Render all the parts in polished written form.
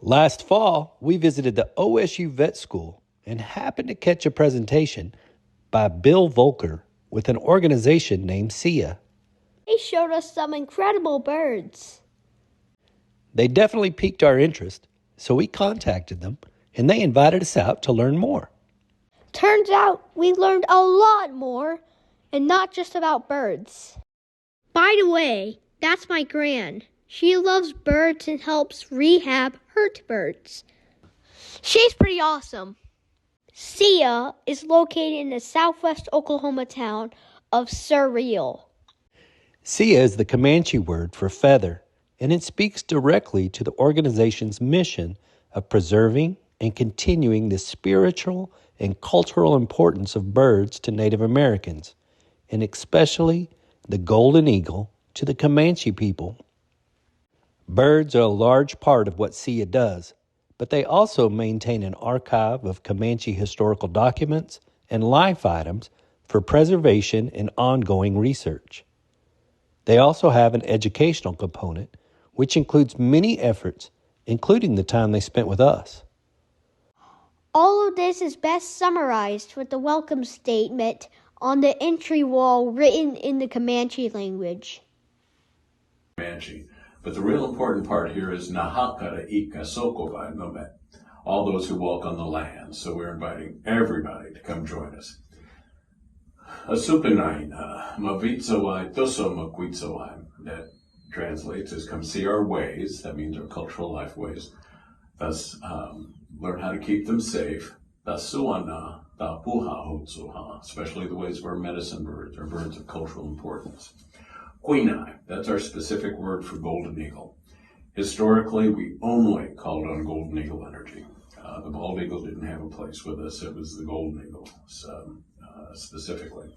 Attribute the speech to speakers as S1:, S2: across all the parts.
S1: Last fall, we visited the OSU Vet School and happened to catch a presentation by Bill Voelker with an organization named SIA.
S2: They showed us some incredible birds.
S1: They definitely piqued our interest, so we contacted them and they invited us out to learn more.
S2: Turns out we learned a lot more, and not just about birds. By the way, that's my gran. She loves birds and helps rehab hurt birds. She's pretty awesome. SIA is located in the southwest Oklahoma town of Cyril.
S1: SIA is the Comanche word for feather, and it speaks directly to the organization's mission of preserving and continuing the spiritual and cultural importance of birds to Native Americans, and especially the golden eagle to the Comanche people. Birds are a large part of what SIA does, but they also maintain an archive of Comanche historical documents and life items for preservation and ongoing research. They also have an educational component, which includes many efforts, including the time they spent with us.
S2: All of this is best summarized with the welcome statement on the entry wall written in the Comanche language.
S3: Comanche. But the real important part here is Nahakara Ika Sokovai Nomet, all those who walk on the land. So we're inviting everybody to come join us. Asupinaina, Mavitsawai Toso Makwitsawai, that translates as come see our ways, that means our cultural life ways. Thus, learn how to keep them safe. Tasuana, Tapuha Hotsuha, especially the ways of our medicine birds, or birds of cultural importance. Queenai, that's our specific word for golden eagle. Historically, we only called on golden eagle energy. The bald eagle didn't have a place with us. It was the golden eagle, specifically.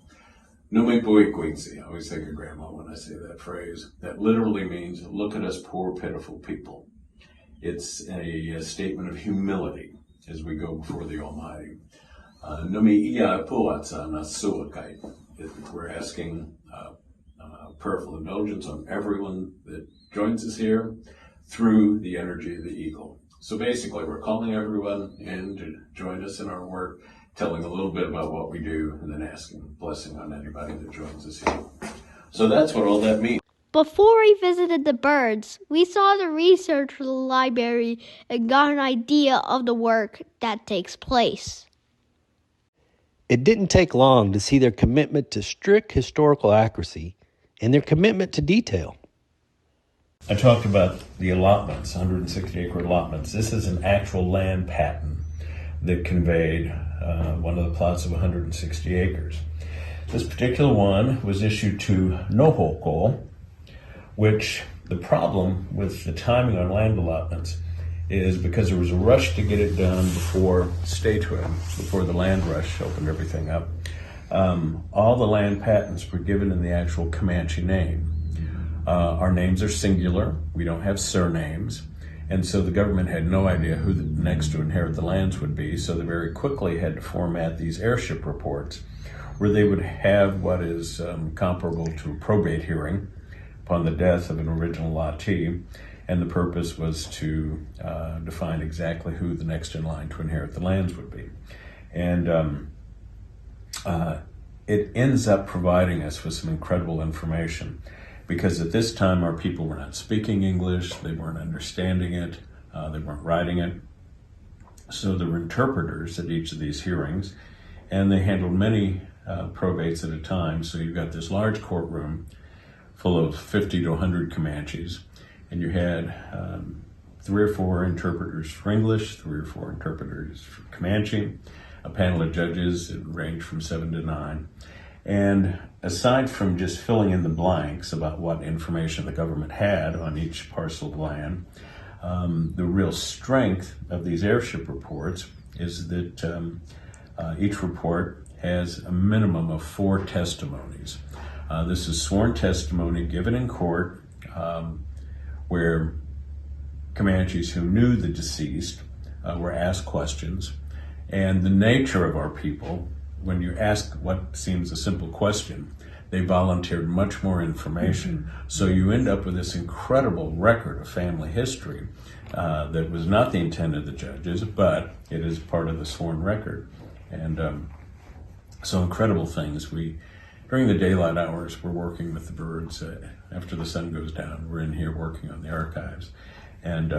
S3: Nume pui quincy. I always think of Grandma when I say that phrase. That literally means, look at us poor, pitiful people. It's a statement of humility as we go before the Almighty. Nume iya puatsa nasuakai. We're asking prayerful indulgence on everyone that joins us here through the energy of the eagle. So basically, we're calling everyone in to join us in our work, telling a little bit about what we do, and then asking blessing on anybody that joins us here. So that's what all that means.
S2: Before we visited the birds, we saw the research library and got an idea of the work that takes place.
S1: It didn't take long to see their commitment to strict historical accuracy and their commitment to detail.
S4: I talked about the allotments, 160-acre allotments. This is an actual land patent that conveyed one of the plots of 160 acres. This particular one was issued to Nohoko, which the problem with the timing on land allotments is because there was a rush to get it done before statehood, before the land rush opened everything up. All the land patents were given in the actual Comanche name. Our names are singular. We don't have surnames. And so the government had no idea who the next to inherit the lands would be. So they very quickly had to format these heirship reports where they would have what is comparable to a probate hearing upon the death of an original lottee. And the purpose was to define exactly who the next in line to inherit the lands would be. And it ends up providing us with some incredible information, because at this time our people were not speaking English, they weren't understanding it, they weren't writing it. So there were interpreters at each of these hearings, and they handled many probates at a time. So you've got this large courtroom full of 50 to 100 Comanches, and you had 3 or 4 interpreters for English, 3 or 4 interpreters for Comanche, a panel of judges. It ranged from 7 to 9. And aside from just filling in the blanks about what information the government had on each parcel of land, the real strength of these heirship reports is that each report has a minimum of 4 testimonies. This is sworn testimony given in court where Comanches who knew the deceased were asked questions. And the nature of our people, when you ask what seems a simple question, They volunteered much more information. So you end up with this incredible record of family history that was not the intent of the judges, but it is part of the sworn record. And so incredible things. During the daylight hours, we're working with the birds. After the sun goes down, we're in here working on the archives and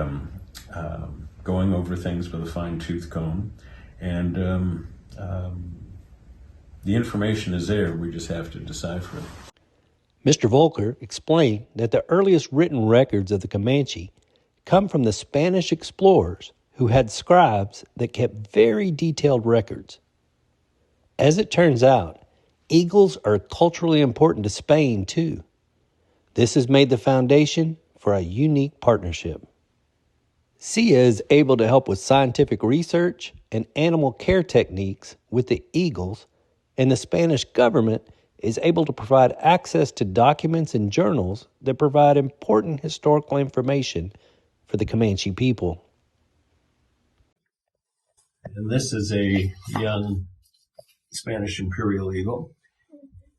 S4: going over things with a fine-tooth comb. And the information is there. We just have to decipher it.
S1: Mr. Voelker explained that the earliest written records of the Comanche come from the Spanish explorers who had scribes that kept very detailed records. As it turns out, eagles are culturally important to Spain, too. This has made the foundation for a unique partnership. SIA is able to help with scientific research and animal care techniques with the eagles, and the Spanish government is able to provide access to documents and journals that provide important historical information for the Comanche people.
S4: And this is a young Spanish imperial eagle.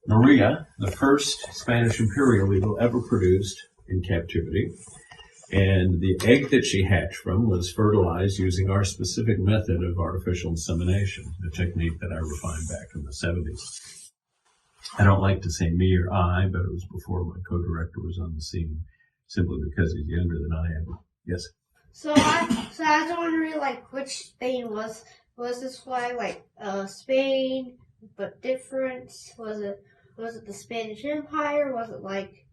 S4: Maria, the first Spanish imperial eagle ever produced in captivity. And the egg that she hatched from was fertilized using our specific method of artificial insemination, a technique that I refined back in the 70s. I don't like to say me or I, but it was before my co-director was on the scene, simply because he's younger than I am. Yes?
S2: So I was wondering, like, which Spain was this flag, like, Spain, but different? Was it the Spanish Empire? Was it like,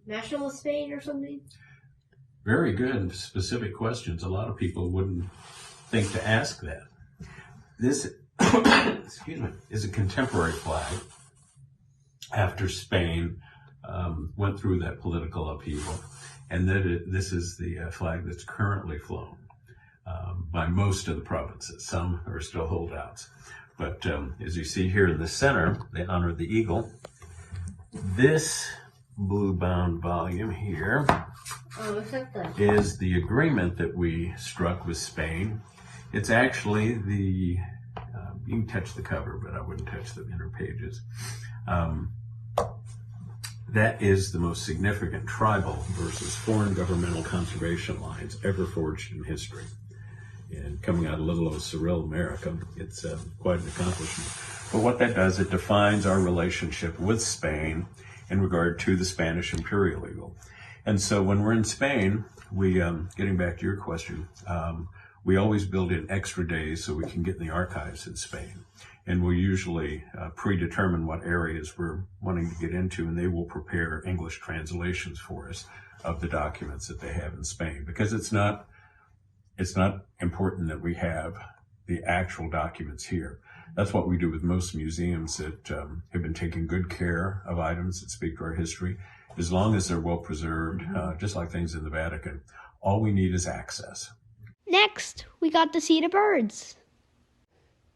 S2: National Spain or something?
S4: Very good, specific questions. A lot of people wouldn't think to ask that. This, excuse me, is a contemporary flag after Spain went through that political upheaval. And this is the flag that's currently flown by most of the provinces. Some are still holdouts. But as you see here in the center, they honor the eagle. This blue-bound volume here is the agreement that we struck with Spain. It's actually you can touch the cover, but I wouldn't touch the inner pages. That is the most significant tribal versus foreign governmental conservation lines ever forged in history. And coming out of little old Cyril, America, it's quite an accomplishment. But what that does, it defines our relationship with Spain in regard to the Spanish imperial eagle. And so when we're in Spain, we, getting back to your question, we always build in extra days so we can get in the archives in Spain. And we'll usually predetermine what areas we're wanting to get into, and they will prepare English translations for us of the documents that they have in Spain. Because it's not important that we have the actual documents here. That's what we do with most museums that have been taking good care of items that speak to our history. As long as they're well preserved, just like things in the Vatican, all we need is access.
S2: Next, we got to see the birds.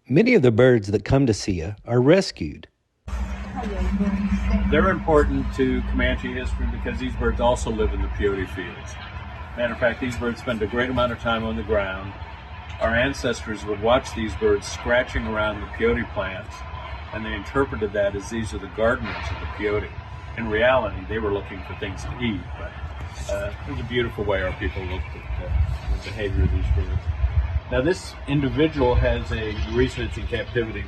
S1: Many of the birds that come to SIA are rescued.
S4: They're important to Comanche history because these birds also live in the peyote fields. Matter of fact, these birds spend a great amount of time on the ground. Our ancestors would watch these birds scratching around the peyote plants, and they interpreted that as these are the gardeners of the peyote. In reality, they were looking for things to eat, but it was a beautiful way our people looked at the behavior of these birds. Now, this individual has the reason it's in captivity.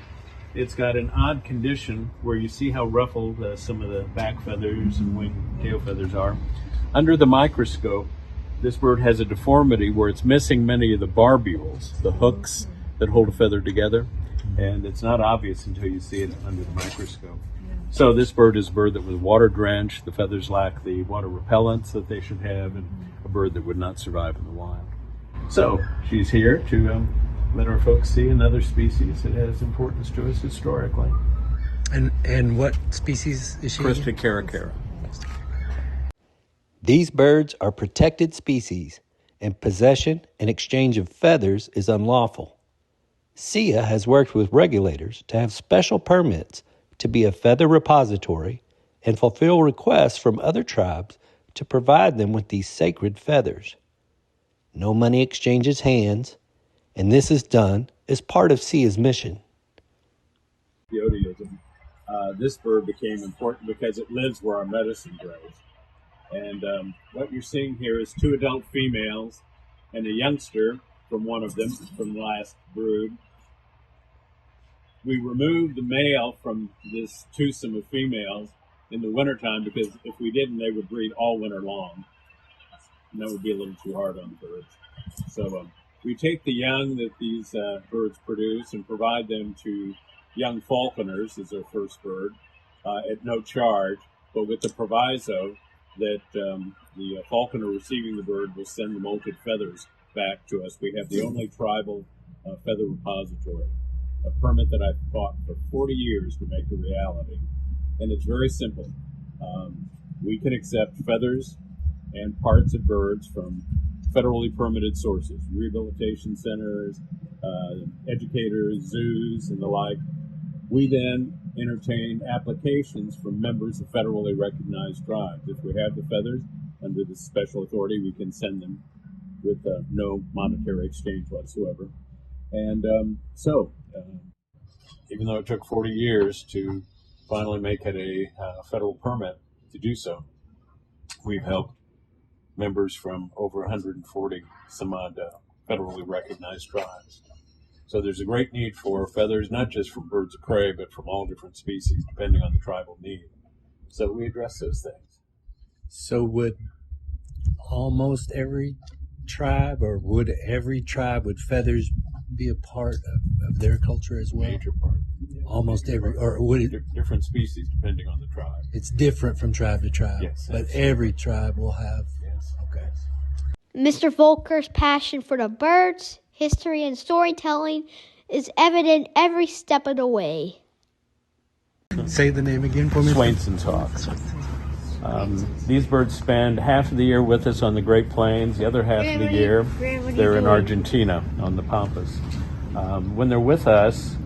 S4: It's got an odd condition where you see how ruffled some of the back feathers and wing tail feathers are. Under the microscope, this bird has a deformity where it's missing many of the barbules, the hooks that hold a feather together, and it's not obvious until you see it under the microscope. So this bird is a bird that was water drenched, the feathers lack the water repellents that they should have, and a bird that would not survive in the wild. So she's here to let our folks see another species that has importance to us historically.
S1: And what species is she?
S4: Crista caracara.
S1: These birds are protected species, and possession and exchange of feathers is unlawful. SIA has worked with regulators to have special permits to be a feather repository and fulfill requests from other tribes to provide them with these sacred feathers. No money exchanges hands, and this is done as part of SIA's mission.
S4: Peyote is this bird became important because it lives where our medicine grows. And what you're seeing here is 2 adult females and a youngster from one of them, from the last brood. We removed the male from this twosome of females in the wintertime because if we didn't, they would breed all winter long. And that would be a little too hard on the birds. So we take the young that these birds produce and provide them to young falconers as their first bird at no charge, but with the proviso that the falconer receiving the bird will send the molted feathers back to us. We have the only tribal feather repository, a permit that I've fought for 40 years to make a reality. And it's very simple. We can accept feathers and parts of birds from federally permitted sources, rehabilitation centers, educators, zoos, and the like. We then entertain applications from members of federally recognized tribes. If we have the feathers under this special authority, we can send them with no monetary exchange whatsoever. And even though it took 40 years to finally make it a federal permit to do so, we've helped members from over 140 some odd federally recognized tribes. So there's a great need for feathers, not just from birds of prey, but from all different species, depending on the tribal need. So we address those things.
S1: So would almost every tribe, or would every tribe, would feathers be a part of their culture as well?
S4: Major part. Yeah,
S1: almost
S4: major
S1: every,
S4: part.
S1: or would it?
S4: Different species, depending on the tribe.
S1: It's different from tribe to tribe.
S4: Yes.
S1: But every tribe will have.
S4: Yes.
S1: Okay.
S2: Mr. Voelker's passion for the birds, history, and storytelling is evident every step of the way.
S1: Say the name again for me.
S4: Swainson's hawk. These birds spend half of the year with us on the Great Plains. The other half of the year, they're in Argentina on the Pampas. When they're with us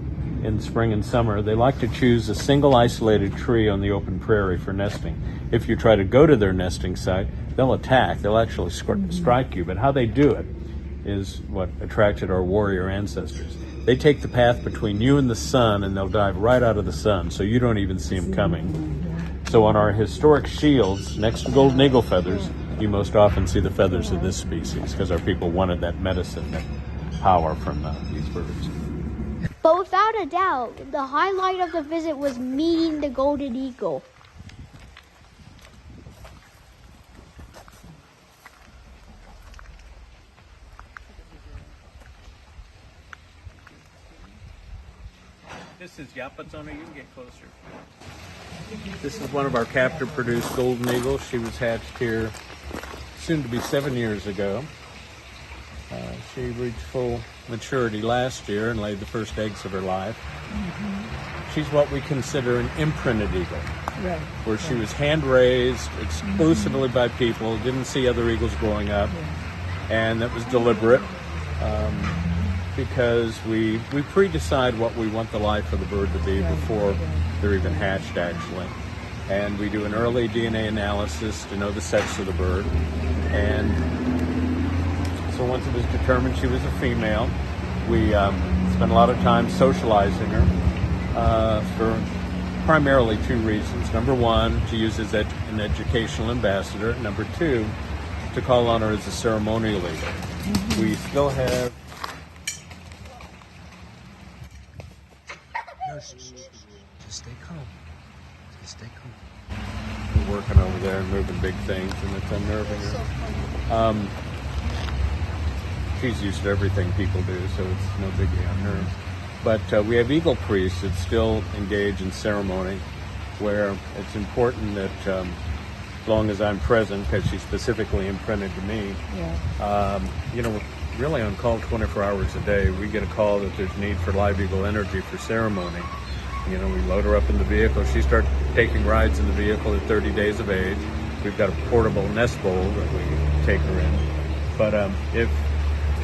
S4: in spring and summer, they like to choose a single isolated tree on the open prairie for nesting. If you try to go to their nesting site, they'll attack. They'll actually strike you. But how they do it is what attracted our warrior ancestors. They take the path between you and the sun, and they'll dive right out of the sun, so you don't even see them coming. So on our historic shields, next to golden eagle feathers, you most often see the feathers of this species, because our people wanted that medicine, that power from these birds.
S2: But without a doubt, the highlight of the visit was meeting the golden eagle.
S4: This is Yapazona. You can get closer. This is one of our captive-produced golden eagles. She was hatched here soon to be 7 years ago. She reached full maturity last year and laid the first eggs of her life. She's what we consider an imprinted eagle, right, where she was hand-raised exclusively by people, didn't see other eagles growing up, and that was deliberate. Because we pre-decide what we want the life of the bird to be before they're even hatched, actually. And we do an early DNA analysis to know the sex of the bird. And so once it was determined she was a female, we spent a lot of time socializing her for primarily 2 reasons. Number 1, to use as an educational ambassador. Number 2, to call on her as a ceremonial eagle. We still have...
S1: Just stay calm. Just stay calm.
S4: We're working over there and moving big things, and it's unnerving her. She's used to everything people do, so it's no biggie on her. But we have eagle priests that still engage in ceremony, where it's important that as long as I'm present, because she's specifically imprinted to me, really on call 24 hours a day. We get a call that there's need for live eagle energy for ceremony. We load her up in the vehicle. She starts taking rides in the vehicle at 30 days of age. We've got a portable nest bowl that we take her in. But if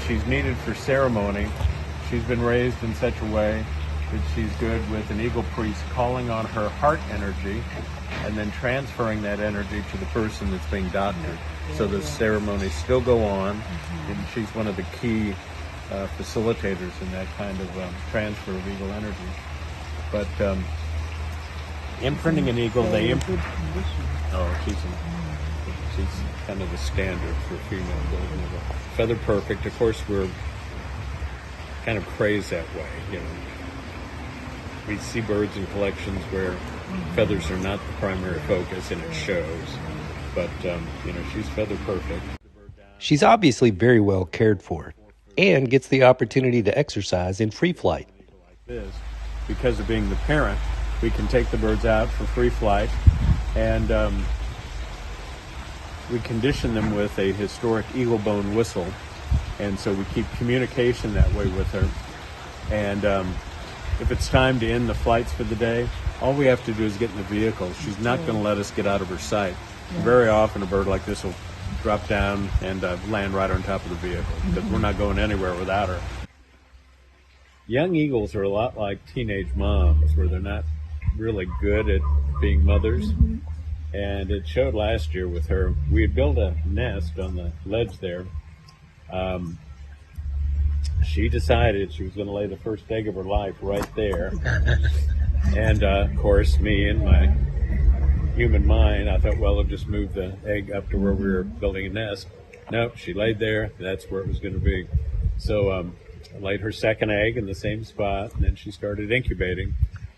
S4: she's needed for ceremony, she's been raised in such a way that she's good with an eagle priest calling on her heart energy and then transferring that energy to the person that's being doctored. So the ceremonies still go on, and she's one of the key facilitators in that kind of transfer of eagle energy. But imprinting an eagle, they imprint. Oh, she's kind of the standard for female golden eagle. Feather perfect. Of course, we're kind of praised that way. You know, we see birds in collections where feathers are not the primary focus, and it shows. But you know, she's feather perfect.
S1: She's obviously very well cared for and gets the opportunity to exercise in free flight.
S4: Like this, because of being the parent, we can take the birds out for free flight, and we condition them with a historic eagle bone whistle, and so we keep communication that way with her. And if it's time to end the flights for the day, all we have to do is get in the vehicle. She's not going to let us get out of her sight. Very often a bird like this will drop down and land right on top of the vehicle, because we're not going anywhere without her. Young eagles are a lot like teenage moms, where they're not really good at being mothers. And it showed last year with her. We had built a nest on the ledge there. She decided she was going to lay the first egg of her life right there. And of course, me and my human mind, I thought, well, I'll just move the egg up to where we were building a nest. Nope, she laid there. That's where it was going to be. So I laid her second egg in the same spot, and then she started incubating.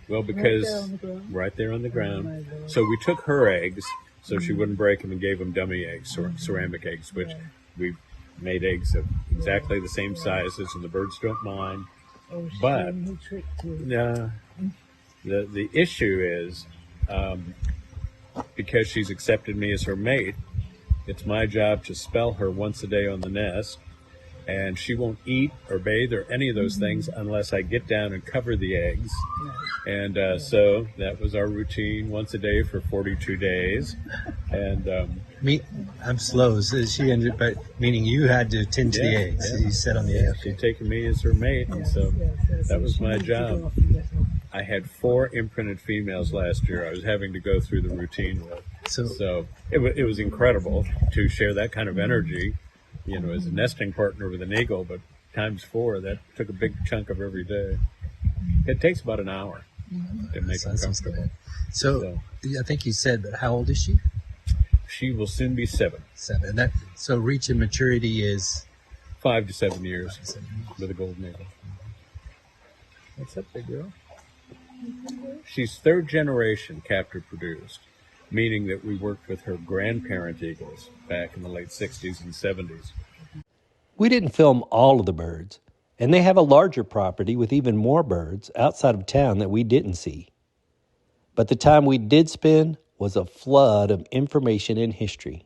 S4: Well, because right there on the ground. So we took her eggs so she wouldn't break them and gave them dummy eggs, ceramic eggs, which we made eggs of exactly the same sizes, and the birds don't mind. But the issue is, because she's accepted me as her mate, it's my job to spell her once a day on the nest, and she won't eat or bathe or any of those things unless I get down and cover the eggs. And so that was our routine, once a day for 42 days. And
S5: I'm slow. So she ended, but meaning you had to tend to the eggs. You sat on the eggs.
S4: She'd taken me as her mate, and so that was my job. I had 4 imprinted females last year I was having to go through the routine with. So it was incredible to share that kind of energy, you know, as a nesting partner with an eagle, but times 4, that took a big chunk of every day. It takes about an hour to make them comfortable.
S5: So I think you said, how old is she?
S4: She will soon be 7.
S5: 7. So reaching maturity is
S4: 5 to 7 years with a golden eagle. What's up, big girl? She's 3rd generation captive produced, meaning that we worked with her grandparent eagles back in the late 60s and 70s.
S1: We didn't film all of the birds, and they have a larger property with even more birds outside of town that we didn't see. But the time we did spend was a flood of information and history.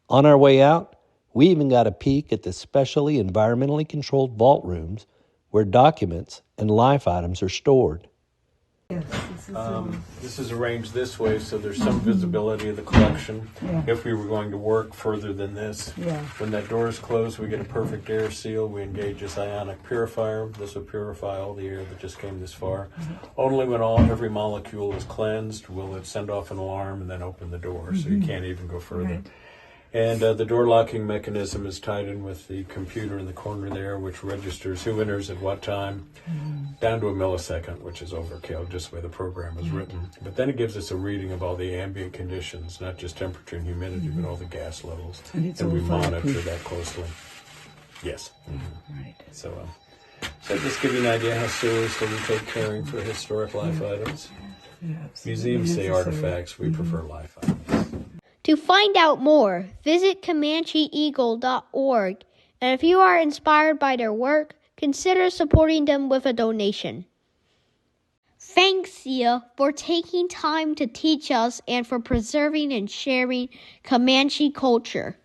S1: On our way out, we even got a peek at the specially environmentally controlled vault rooms where documents and life items are stored.
S4: This is arranged this way so there's some visibility of the collection. If we were going to work further than this, when that door is closed, we get a perfect air seal. We engage this ionic purifier. This will purify all the air that just came this far. Only when every molecule is cleansed will it send off an alarm and then open the door, so you can't even go further. And the door locking mechanism is tied in with the computer in the corner there, which registers who enters at what time, down to a millisecond, which is overkill, just the way the program is written. But then it gives us a reading of all the ambient conditions, not just temperature and humidity, but all the gas levels. And we monitor that closely. Yes.
S6: Right.
S4: So just give you an idea how seriously we take caring for historic life items. Museums say artifacts, we prefer life items.
S2: To find out more, visit ComancheEagle.org, and if you are inspired by their work, consider supporting them with a donation. Thanks, Sia, for taking time to teach us and for preserving and sharing Comanche culture.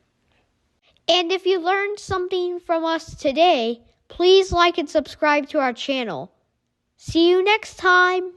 S2: And if you learned something from us today, please like and subscribe to our channel. See you next time!